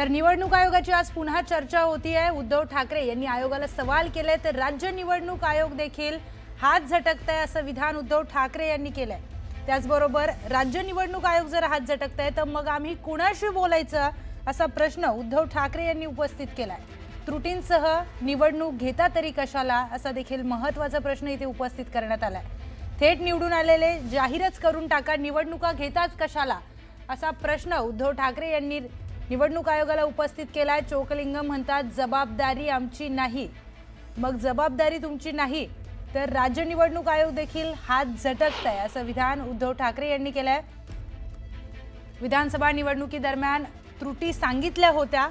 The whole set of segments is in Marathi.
तर निवडणूक आयोगाची आज पुन्हा चर्चा होती आहे। उद्धव ठाकरे यांनी आयोगाला सवाल केले तर राज्य निवडणूक आयोग देखील हात झटकताय असं विधान उद्धव ठाकरे यांनी केलंय। त्याचबरोबर राज्य निवडणूक आयोग जर हात झटकताय तर मग आम्ही कुणाशी बोलायचं असा प्रश्न उद्धव ठाकरे यांनी उपस्थित केलाय। त्रुटींसह निवडणूक घेता तरी कशाला असा देखील महत्त्वाचा प्रश्न इथे उपस्थित करण्यात आलाय। थेट निवडून आलेले जाहीरच करून टाका, निवडणुका घेताच कशाला असा प्रश्न उद्धव ठाकरे यांनी निवडणूक आयोगाला उपस्थित केलाय। चोकलिंगम म्हणतात जबाबदारी आमची नाही, मग जबाबदारी तुमची नाही तर राज्य निवडणूक आयोग देखील हात झटकताय असं विधान उद्धव ठाकरे यांनी केलंय। विधानसभा निवडणुकीदरम्यान त्रुटी सांगितल्या होत्या,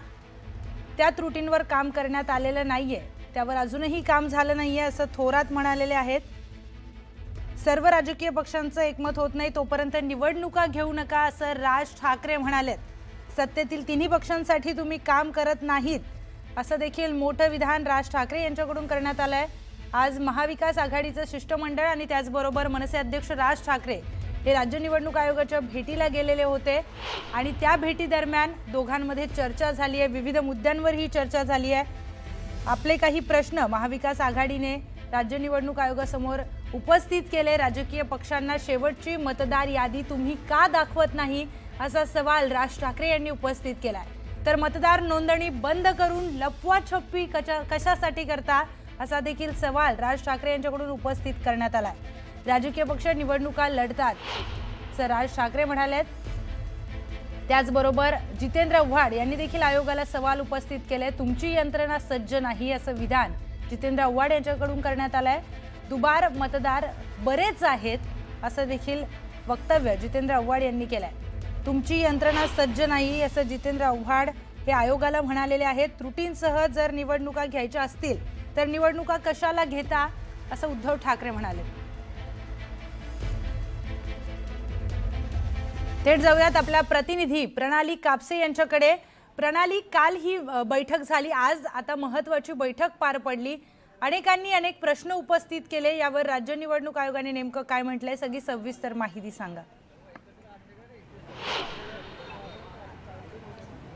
त्या त्रुटींवर काम करण्यात आलेलं नाहीये, त्यावर अजूनही काम झालं नाहीये असं थोरात म्हणालेले आहेत। सर्व राजकीय पक्षांचं एकमत होत नाही तोपर्यंत निवडणुका घेऊ नका असं राज ठाकरे म्हणालेत। सत्तेतील तिन्ही पक्षांसाठी तुम्ही काम करत नाहीत असं देखील मोठं विधान राज ठाकरे यांच्याकडून करण्यात आलंय। आज महाविकास आघाडीचं शिष्टमंडळ आणि त्याचबरोबर मनसे अध्यक्ष राज ठाकरे हे राज्य निवडणूक आयोगाच्या भेटीला गेलेले होते आणि त्या भेटी दरम्यान दोघांमध्ये चर्चा झाली आहे। विविध मुद्द्यांवर ही चर्चा झाली आहे। आपले काही प्रश्न महाविकास आघाडीने राज्य निवडणूक आयोगासमोर उपस्थित केले। राजकीय पक्षांना शेवटची मतदार यादी तुम्ही का दाखवत नाही असा सवाल राज ठाकरे यांनी उपस्थित केलाय। तर मतदार नोंदणी बंद करून लपवाछपवी कशासाठी करता असा देखील सवाल राज ठाकरे यांच्याकडून उपस्थित करण्यात आलाय। राजकीय पक्ष निवडणुका लढतात असं राज ठाकरे म्हणालेत। त्याचबरोबर जितेंद्र आव्हाड यांनी देखील आयोगाला सवाल उपस्थित केले। तुमची यंत्रणा सज्ज नाही असं विधान जितेंद्र आव्हाड यांच्याकडून करण्यात आलंय। दुबार मतदार बरेच आहेत असं देखील वक्तव्य जितेंद्र आव्हाड यांनी केलंय। तुमची यंत्रणा सज्ज नाही असं जितेंद्र आव्हाड हे आयोगाला म्हणालेले आहेत। त्रुटींसह जर निवडणुका घ्यायच्या असतील तर निवडणुका कशाला घेता असं उद्धव ठाकरे म्हणाले। थेट जाऊयात आपल्या प्रतिनिधी प्रणाली कापसे यांच्याकडे। प्रणाली, काल ही बैठक झाली, आज आता महत्त्वाची बैठक पार पडली। अनेकांनी अनेक प्रश्न उपस्थित केले, यावर राज्य निवडणूक आयोगाने नेमकं काय म्हटलंय सगळी सविस्तर माहिती सांगा।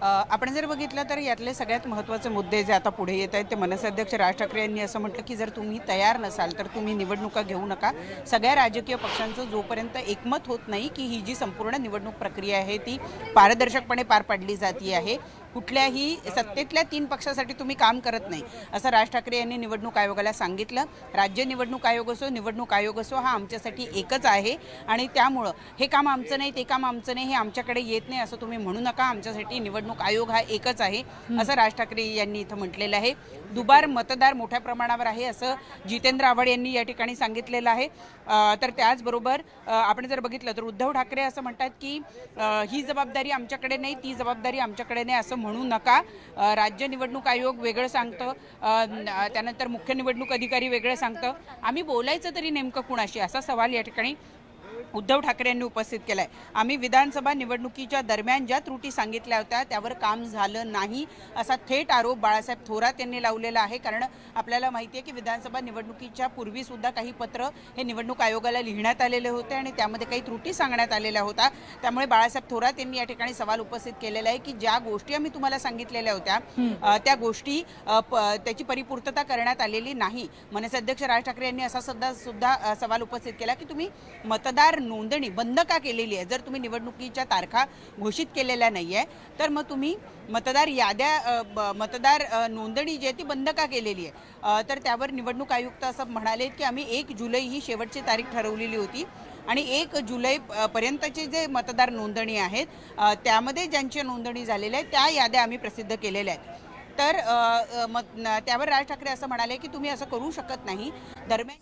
आपण जर बघितलं तर यातले सगळ्यात महत्त्वाचे मुद्दे जे आता पुढे येत आहेत ते मनसे अध्यक्ष राज ठाकरे यांनी असं म्हटलं की जर तुम्ही तयार नसाल तर तुम्ही निवडणुका घेऊ नका। सगळ्या राजकीय पक्षांचं जोपर्यंत एकमत होत नाही की ही जी संपूर्ण निवडणूक प्रक्रिया आहे ती पारदर्शकपणे पार पाडली जाती आहे, कुठल्याही सत्तेतल्या 3 पक्षासाठी तुम्ही काम करत नाही असं राज ठाकरे यांनी निवडणूक आयोगाला सांगितलं। राज्य निवडणूक आयोग असो निवडणूक आयोग असो हा आमच्यासाठी एकच आहे आणि त्यामुळं हे काम आमचं नाही ते काम आमचं नाही, हे आमच्याकडे येत नाही असं तुम्ही म्हणू नका। आमच्यासाठी निवडणूक आयोग हा एकच आहे असं राज ठाकरे यांनी इथं म्हटलेलं आहे। दुबार मतदार मोठ्या प्रमाणावर आहे असं जितेंद्र आव्हाड यांनी या ठिकाणी सांगितलेलं आहे। तर त्याचबरोबर आपण जर बघितलं तर उद्धव ठाकरे असं म्हणतात की ही जबाबदारी आमच्याकडे नाही ती जबाबदारी आमच्याकडे नाही असं म्हणू नका। राज्य निवडणूक आयोग वेगळं सांगतं, त्यानंतर मुख्य निवडणूक अधिकारी वेगळं सांगतं, आम्ही बोलायचं तरी नेमकं कुणाशी असा सवाल या ठिकाणी उद्धव ठाकरे यांनी उपस्थित केलाय। आम्ही विधानसभा निवडणुकीच्या दरम्यान ज्या त्रुटी सांगितल्या होत्या त्यावर काम झालं नाही असा थेट आरोप बाळासाहेब थोरात यांनी लावलेला आहे। कारण आपल्याला माहिती आहे की विधानसभा निवडणुकीच्या पूर्वी सुद्धा काही पत्र हे निवडणूक आयोगाला लिहिण्यात आलेले होते आणि त्यामध्ये काही त्रुटी सांगण्यात आलेल्या होत्या। त्यामुळे बाळासाहेब थोरात यांनी या ठिकाणी सवाल उपस्थित केलेला आहे की ज्या गोष्टी आम्ही तुम्हाला सांगितलेल्या होत्या त्या गोष्टी त्याची परिपूर्तता करण्यात आलेली नाही। मनसे अध्यक्ष राज ठाकरे यांनी असा सुद्धा सवाल उपस्थित केला की तुम्ही मतदार नोंदणी बंद का केलेली आहे। जर तुम्ही निवडणुकीच्या तारखा घोषित केलेल्या नाहीये तर मग तुम्ही मतदार नोंदणी जी आहे ती बंद का केलेली आहे। तर त्यावर निवडणूक आयुक्त असं म्हणाले की आम्ही 1 जुलै ही शेवटची तारीख ठरवलेली होती आणि 1 जुलै पर्यंतचे जे मतदार नोंदणी आहेत त्यामध्ये ज्यांची नोंदणी झालेली आहे त्या याद्या आम्ही प्रसिद्ध केलेल्या आहेत। तर त्यावर राज ठाकरे असं म्हणाले की तुम्ही असं करू शकत नाही। दरम्यान